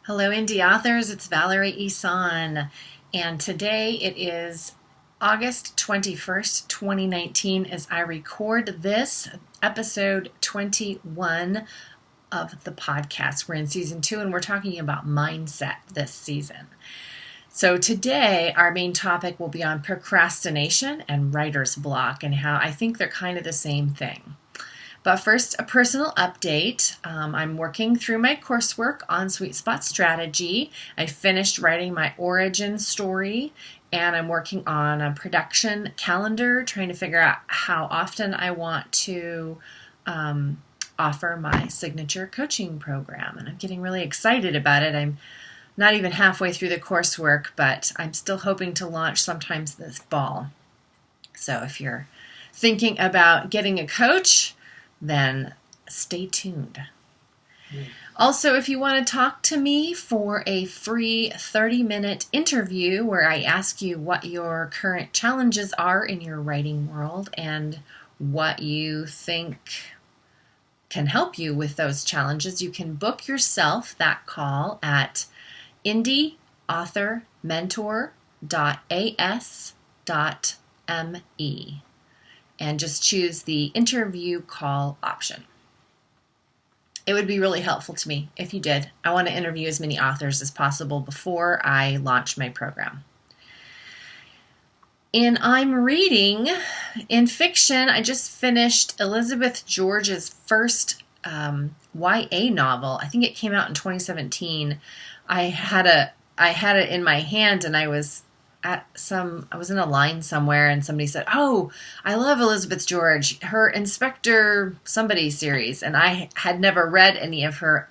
Hello, indie authors. It's Valerie Ihsan, and today it is August 21st, 2019, as I record this, episode 21 of the podcast. We're in season 2, and we're talking about mindset this season. So today, our main topic will be on procrastination and writer's block, and how I think they're kind of the same thing. But first, a personal update. I'm working through my coursework on Sweet Spot Strategy. I finished writing my origin story, and I'm working on a production calendar, trying to figure out how often I want to offer my signature coaching program. And I'm getting really excited about it. I'm not even halfway through the coursework, but I'm still hoping to launch sometimes this fall. So if you're thinking about getting a coach, then stay tuned. Also, if you want to talk to me for a free 30-minute interview where I ask you what your current challenges are in your writing world and what you think can help you with those challenges, you can book yourself that call at indieauthormentor.as.me. and just choose the interview call option. It would be really helpful to me if you did. I want to interview as many authors as possible before I launch my program. And I'm reading in fiction. I just finished Elizabeth George's first YA novel. I think it came out in 2017. I had it in my hand, and I was in a line somewhere, and somebody said, "Oh, I love Elizabeth George, her Inspector somebody series," and I had never read any of her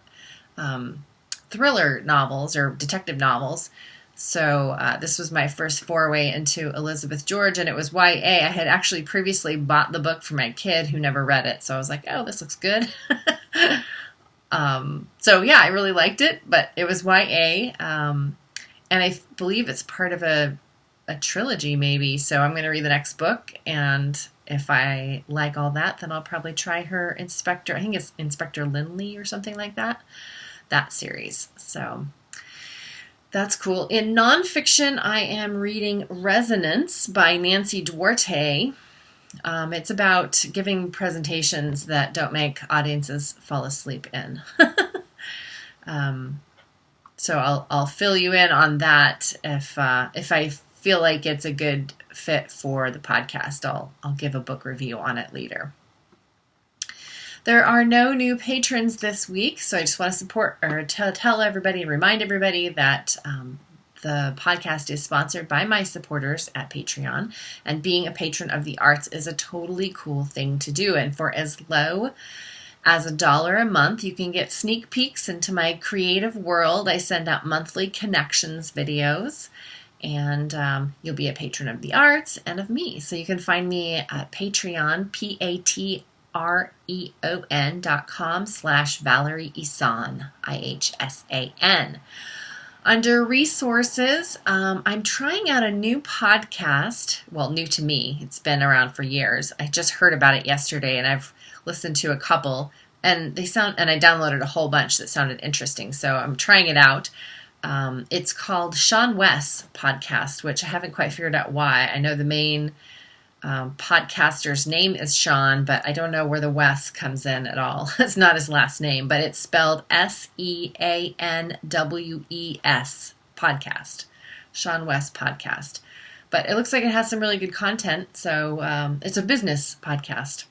thriller novels or detective novels. So this was my first foray into Elizabeth George, and it was YA. I had actually previously bought the book for my kid who never read it, so I was like, "Oh, this looks good." So yeah, I really liked it, but it was YA. And I believe it's part of a trilogy, maybe. So I'm going to read the next book, and if I like all that, then I'll probably try her Inspector. I think it's Inspector Lindley or something like that series. So that's cool. In nonfiction, I am reading Resonance by Nancy Duarte. It's about giving presentations that don't make audiences fall asleep in. So I'll fill you in on that if I feel like it's a good fit for the podcast. I'll give a book review on it later. There are no new patrons this week, so I just want to tell everybody, remind everybody that the podcast is sponsored by my supporters at Patreon, and being a patron of the arts is a totally cool thing to do. And for as low as $1 a month, you can get sneak peeks into my creative world. I send out monthly connections videos, and you'll be a patron of the arts and of me. So you can find me at Patreon, patreon.com/Valerie Ihsan, Ihsan. Under resources, I'm trying out a new podcast. Well, new to me. It's been around for years. I just heard about it yesterday, and I've listened to a couple, and I downloaded a whole bunch that sounded interesting. So I'm trying it out. It's called Sean West's podcast, which I haven't quite figured out why. I know the main podcaster's name is Sean, but I don't know where the West comes in at all. It's not his last name, but it's spelled SEANWES podcast. Sean West podcast. But it looks like it has some really good content. So it's a business podcast.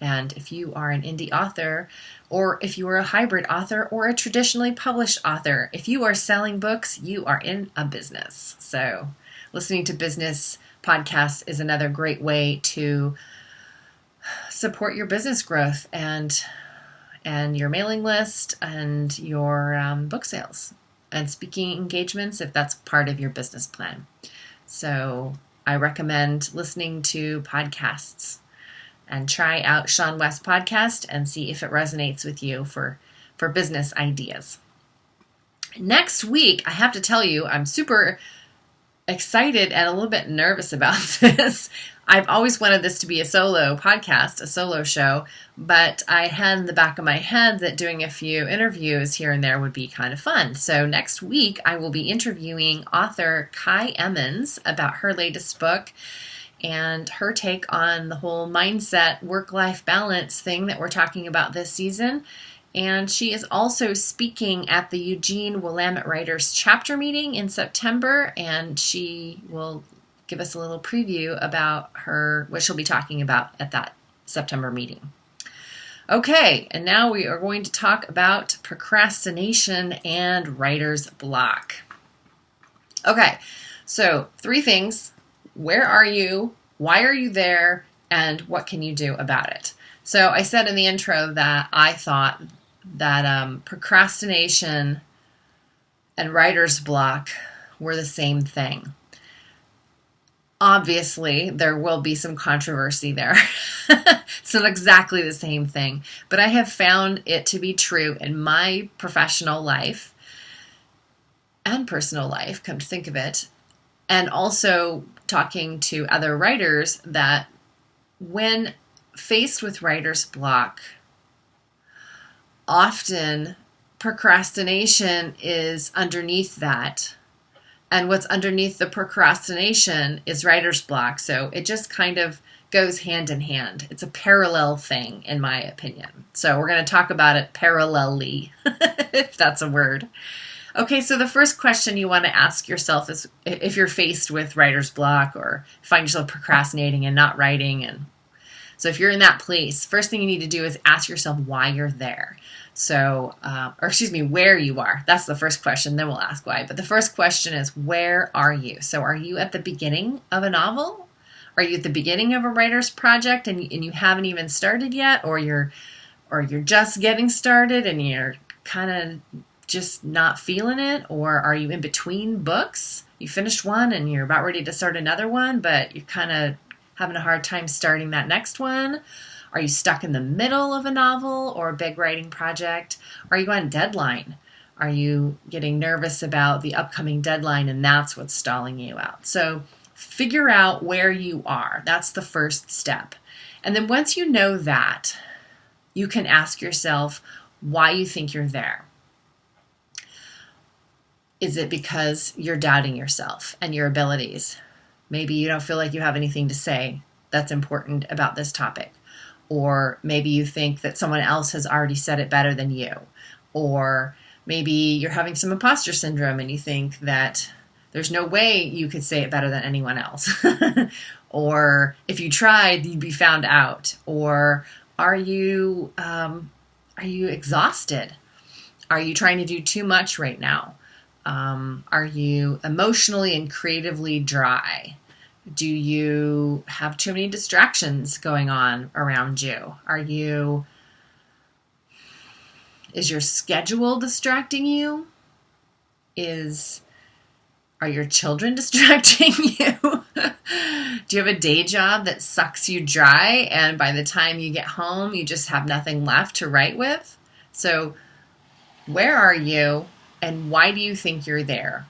And if you are an indie author, or if you are a hybrid author, or a traditionally published author, if you are selling books, you are in a business. So listening to business podcasts is another great way to support your business growth and your mailing list and your book sales and speaking engagements, if that's part of your business plan. So I recommend listening to podcasts, and try out Sean West podcast and see if it resonates with you for business ideas. Next week, I have to tell you, I'm super excited and a little bit nervous about this. I've always wanted this to be a solo podcast, a solo show, but I had in the back of my head that doing a few interviews here and there would be kind of fun. So next week, I will be interviewing author Kai Emmons about her latest book and her take on the whole mindset, work-life balance thing that we're talking about this season. And she is also speaking at the Eugene Willamette Writers chapter meeting in September, and she will give us a little preview about what she'll be talking about at that September meeting. Okay, and now we are going to talk about procrastination and writer's block. Okay, so 3 things. Where are you? Why are you there? And what can you do about it? So I said in the intro that I thought that procrastination and writer's block were the same thing. Obviously, there will be some controversy there. It's not exactly the same thing, but I have found it to be true in my professional life and personal life, come to think of it, and also talking to other writers, that when faced with writer's block, often procrastination is underneath that. And what's underneath the procrastination is writer's block. So it just kind of goes hand in hand. It's a parallel thing, in my opinion. So we're going to talk about it parallelly, if that's a word. Okay, so the first question you want to ask yourself is, if you're faced with writer's block or find yourself procrastinating and not writing, and so if you're in that place, first thing you need to do is ask yourself why you're there. So, where you are. That's the first question. Then we'll ask why. But the first question is, where are you? So are you at the beginning of a novel? Are you at the beginning of a writer's project and you haven't even started yet? Or you're just getting started and you're kind of just not feeling it? Or are you in between books? You finished one and you're about ready to start another one, but you're kind of having a hard time starting that next one? Are you stuck in the middle of a novel or a big writing project? Are you on deadline? Are you getting nervous about the upcoming deadline and that's what's stalling you out? So figure out where you are. That's the first step. And then once you know that, you can ask yourself why you think you're there. Is it because you're doubting yourself and your abilities? Maybe you don't feel like you have anything to say that's important about this topic. Or maybe you think that someone else has already said it better than you. Or maybe you're having some imposter syndrome and you think that there's no way you could say it better than anyone else. Or if you tried, you'd be found out. Or are you exhausted? Are you trying to do too much right now? Are you emotionally and creatively dry? Do you have too many distractions going on around you? Is your schedule distracting you? Are your children distracting you? Do you have a day job that sucks you dry and by the time you get home, you just have nothing left to write with? So where are you and why do you think you're there?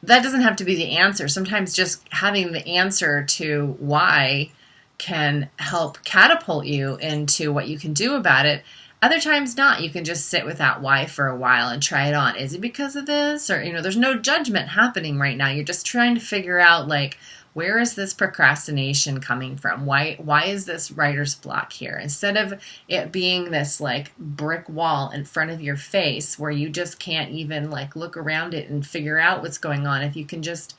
That doesn't have to be the answer. Sometimes just having the answer to why can help catapult you into what you can do about it. Other times not. You can just sit with that why for a while and try it on. Is it because of this? Or, there's no judgment happening right now. You're just trying to figure out, where is this procrastination coming from? Why is this writer's block here? Instead of it being this brick wall in front of your face where you just can't even look around it and figure out what's going on, if you can just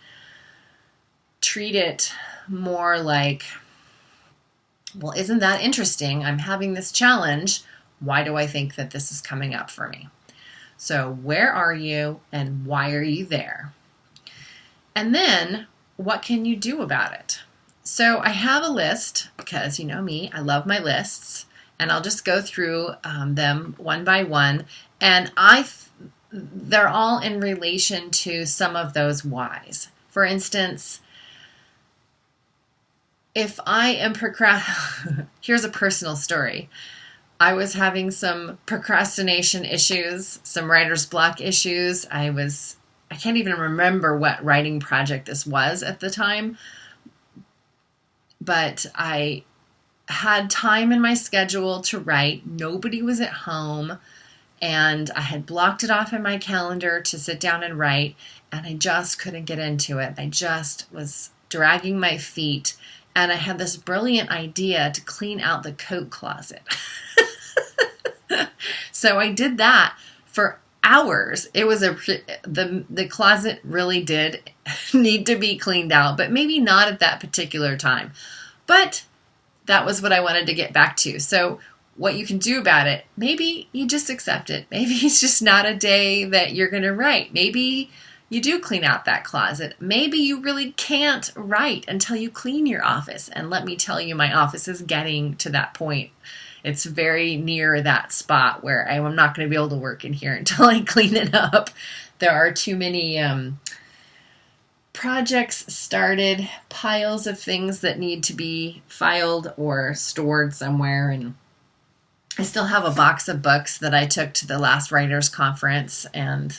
treat it more like, well, isn't that interesting? I'm having this challenge. Why do I think that this is coming up for me? So where are you and why are you there? And then what can you do about it? So I have a list because you know me, I love my lists, and I'll just go through them one by one. And they're all in relation to some of those whys. For instance, if I am here's a personal story. I was having some procrastination issues, some writer's block issues. I can't even remember what writing project this was at the time, but I had time in my schedule to write. Nobody was at home, and I had blocked it off in my calendar to sit down and write, and I just couldn't get into it. I just was dragging my feet, and I had this brilliant idea to clean out the coat closet. So I did that for hours. It was the closet really did need to be cleaned out, but maybe not at that particular time. But that was what I wanted to get back to. So what you can do about it, maybe you just accept it. Maybe it's just not a day that you're going to write. Maybe you do clean out that closet. Maybe you really can't write until you clean your office. And let me tell you, my office is getting to that point. It's very near that spot where I'm not going to be able to work in here until I clean it up. There are too many projects started, piles of things that need to be filed or stored somewhere. And I still have a box of books that I took to the last writers conference, and,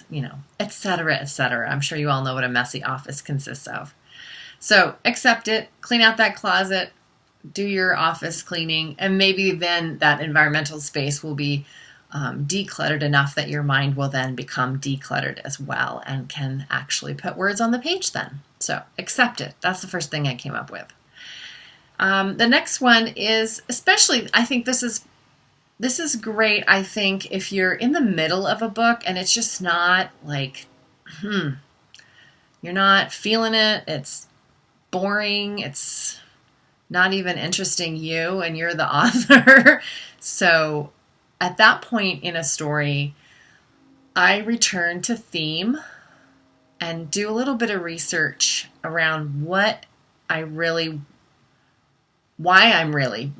et cetera, et cetera. I'm sure you all know what a messy office consists of. So accept it, clean out that closet, do your office cleaning, and maybe then that environmental space will be decluttered enough that your mind will then become decluttered as well and can actually put words on the page then. So accept it. That's the first thing I came up with. The next one is, especially, I think this is great, I think, if you're in the middle of a book and it's just not like, you're not feeling it, it's boring, it's not even interesting you, and you're the author. So at that point in a story, I return to theme and do a little bit of research around why I'm really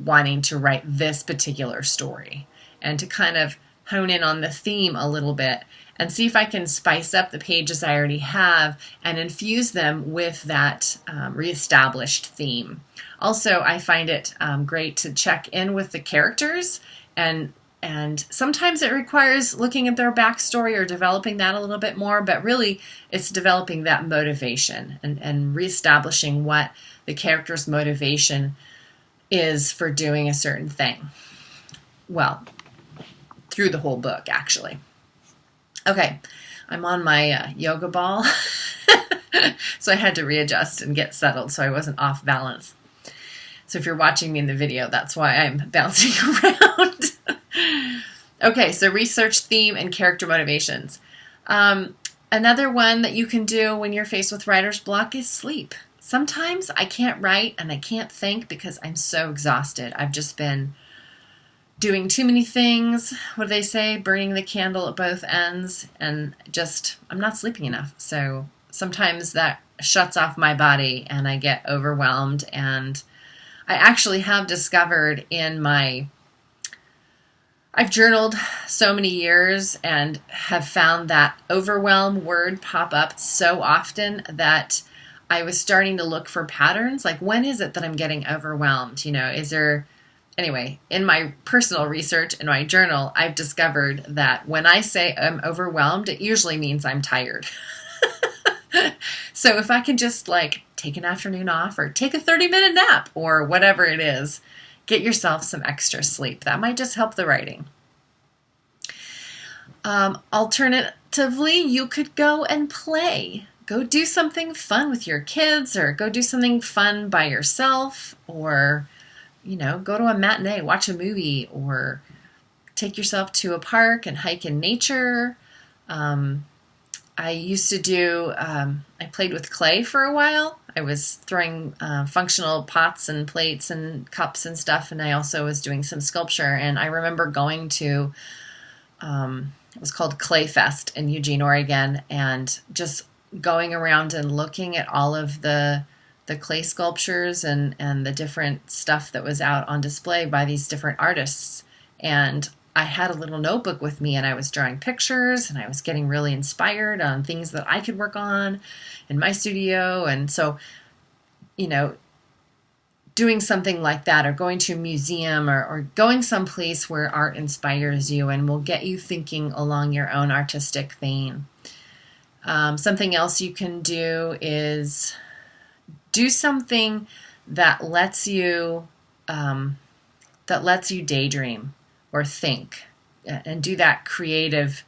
wanting to write this particular story, and to kind of hone in on the theme a little bit and see if I can spice up the pages I already have and infuse them with that reestablished theme. Also, I find it great to check in with the characters, and sometimes it requires looking at their backstory or developing that a little bit more, but really it's developing that motivation and reestablishing what the character's motivation is for doing a certain thing. Well, through the whole book, actually. Okay, I'm on my yoga ball, so I had to readjust and get settled so I wasn't off balance. So if you're watching me in the video, that's why I'm bouncing around. Okay, so research theme and character motivations. Another one that you can do when you're faced with writer's block is sleep. Sometimes I can't write and I can't think because I'm so exhausted. I've just been doing too many things. What do they say? Burning the candle at both ends, and I'm not sleeping enough. So sometimes that shuts off my body and I get overwhelmed. And I actually have discovered I've journaled so many years and have found that overwhelm word pop up so often that I was starting to look for patterns. Like, when is it that I'm getting overwhelmed? Anyway, in my personal research in my journal, I've discovered that when I say I'm overwhelmed, it usually means I'm tired. So if I can just take an afternoon off or take a 30-minute nap or whatever it is, get yourself some extra sleep. That might just help the writing. Alternatively, you could go and play. Go do something fun with your kids, or go do something fun by yourself, or go to a matinee, watch a movie, or take yourself to a park and hike in nature. I used to I played with clay for a while. I was throwing functional pots and plates and cups and stuff, and I also was doing some sculpture. And I remember going to, it was called Clay Fest in Eugene, Oregon, and just going around and looking at all of the clay sculptures and the different stuff that was out on display by these different artists. And I had a little notebook with me, and I was drawing pictures, and I was getting really inspired on things that I could work on in my studio. And so, doing something like that, or going to a museum, or going someplace where art inspires you and will get you thinking along your own artistic vein. Something else you can do is do something that lets you daydream or think and do that creative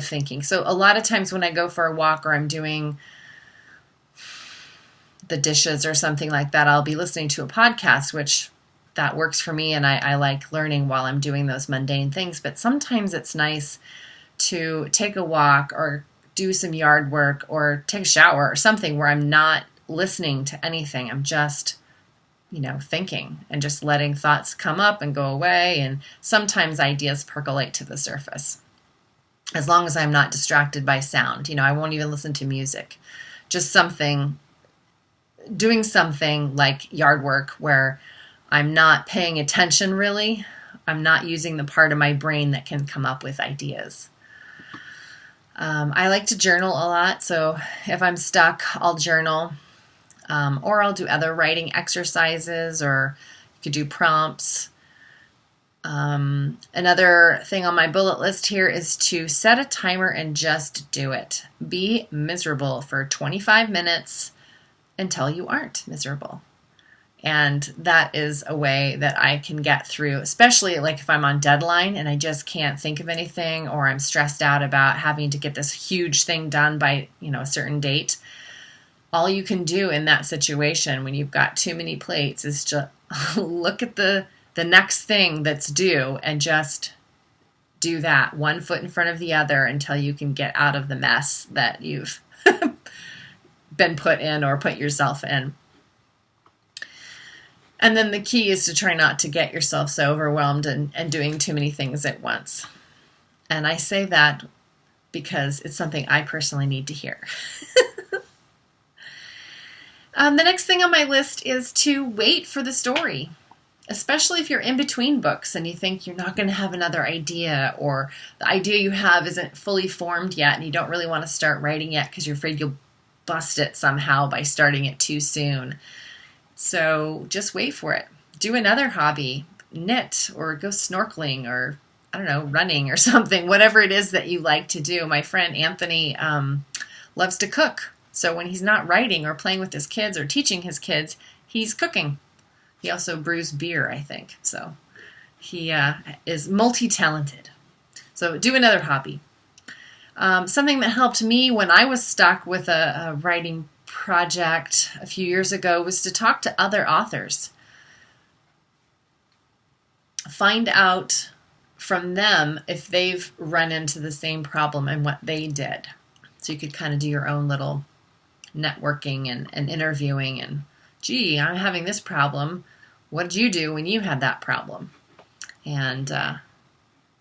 thinking. So a lot of times when I go for a walk or I'm doing the dishes or something like that, I'll be listening to a podcast, which that works for me, and I like learning while I'm doing those mundane things. But sometimes it's nice to take a walk or do some yard work or take a shower or something where I'm not listening to anything. I'm just, thinking and just letting thoughts come up and go away. And sometimes ideas percolate to the surface. As long as I'm not distracted by sound, I won't even listen to music. Just doing something like yard work where I'm not paying attention really. I'm not using the part of my brain that can come up with ideas. I like to journal a lot, so if I'm stuck, I'll journal, or I'll do other writing exercises, or you could do prompts. Another thing on my bullet list here is to set a timer and just do it. Be miserable for 25 minutes until you aren't miserable. And that is a way that I can get through, especially like if I'm on deadline and I just can't think of anything, or I'm stressed out about having to get this huge thing done by, a certain date. All you can do in that situation when you've got too many plates is just look at the next thing that's due and just do that one foot in front of the other until you can get out of the mess that you've been put in or put yourself in. And then the key is to try not to get yourself so overwhelmed and doing too many things at once. And I say that because it's something I personally need to hear. The next thing on my list is to wait for the story, especially if you're in between books and you think you're not going to have another idea, or the idea you have isn't fully formed yet and you don't really want to start writing yet because you're afraid you'll bust it somehow by starting it too soon. So just wait for it. Do another hobby, knit or go snorkeling or, running or something, whatever it is that you like to do. My friend Anthony loves to cook. So when he's not writing or playing with his kids or teaching his kids, he's cooking. He also brews beer, I think. So he is multi-talented. So do another hobby. Something that helped me when I was stuck with a writing project a few years ago was to talk to other authors. Find out from them if they've run into the same problem and what they did. So you could kind of do your own little networking and interviewing and, gee, I'm having this problem. What did you do when you had that problem? And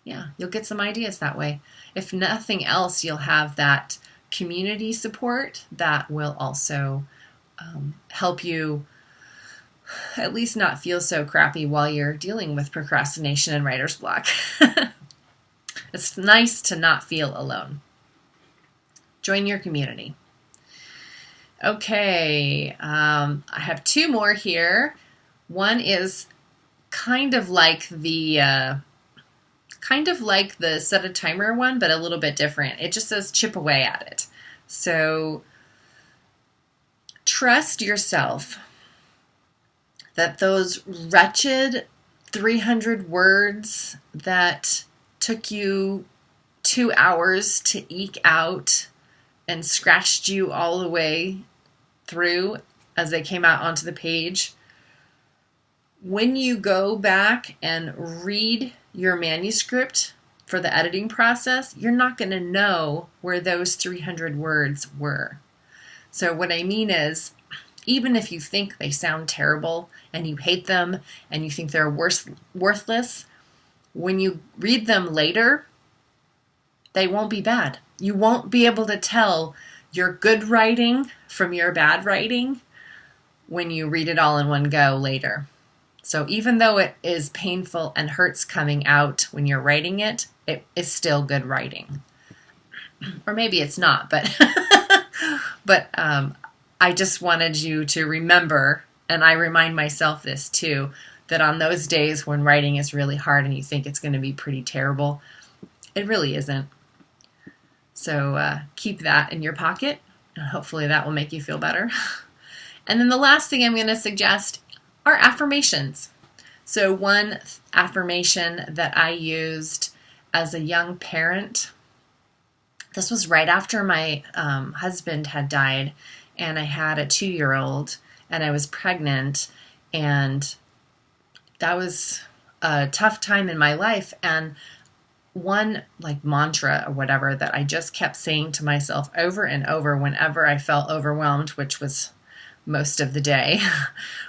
you'll get some ideas that way. If nothing else, you'll have that community support that will also help you at least not feel so crappy while you're dealing with procrastination and writer's block. It's nice to not feel alone. Join your community. Okay, I have two more here. One is kind of like the set a timer one, but a little bit different. It just says chip away at it. So trust yourself that those wretched 300 words that took you 2 hours to eke out and scratched you all the way through as they came out onto the page, when you go back and read your manuscript for the editing process, you're not going to know where those 300 words were. So what I mean is, even if you think they sound terrible and you hate them and you think they're worthless, when you read them later, they won't be bad. You won't be able to tell your good writing from your bad writing when you read it all in one go later. So even though it is painful and hurts coming out when you're writing it, it is still good writing. Or maybe it's not, but I just wanted you to remember, and I remind myself this too, that on those days when writing is really hard and you think it's going to be pretty terrible, it really isn't. So keep that in your pocket, and hopefully that will make you feel better. And then the last thing I'm going to suggest are affirmations. So one affirmation that I used as a young parent, this was right after my husband had died, and I had a 2-year-old, and I was pregnant, and that was a tough time in my life. And one like mantra or whatever that I just kept saying to myself over and over whenever I felt overwhelmed, which was most of the day,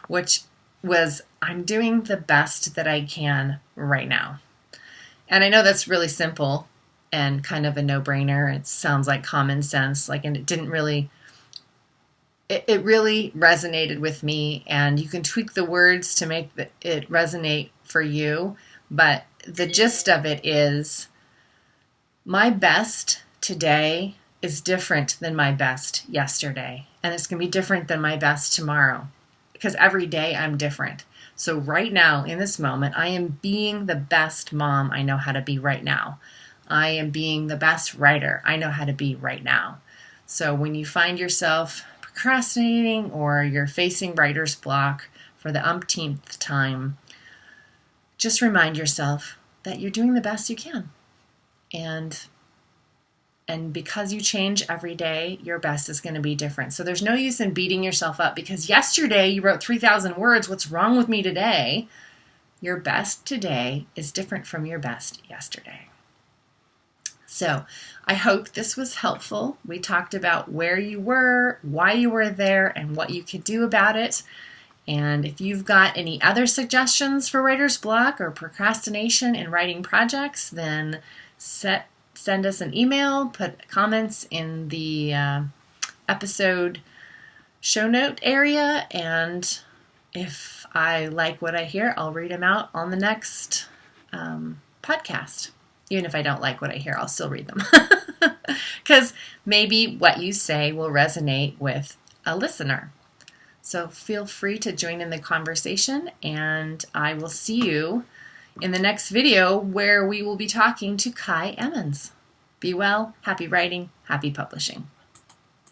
which was, I'm doing the best that I can right now. And I know that's really simple and kind of a no-brainer. It sounds like common sense, and it really resonated with me, and you can tweak the words to make it resonate for you. But the gist of it is, my best today is different than my best yesterday. And it's going to be different than my best tomorrow, because every day I'm different. So right now, in this moment, I am being the best mom I know how to be right now. I am being the best writer I know how to be right now. So when you find yourself procrastinating or you're facing writer's block for the umpteenth time, just remind yourself that you're doing the best you can. And because you change every day, your best is going to be different. So there's no use in beating yourself up because yesterday you wrote 3,000 words. What's wrong with me today? Your best today is different from your best yesterday. So I hope this was helpful. We talked about where you were, why you were there, and what you could do about it. And if you've got any other suggestions for writer's block or procrastination in writing projects, then send us an email, put comments in the episode show note area, and if I like what I hear, I'll read them out on the next podcast. Even if I don't like what I hear, I'll still read them. Because maybe what you say will resonate with a listener. So feel free to join in the conversation, and I will see you in the next video where we will be talking to Kai Emmons. Be well, happy writing, happy publishing.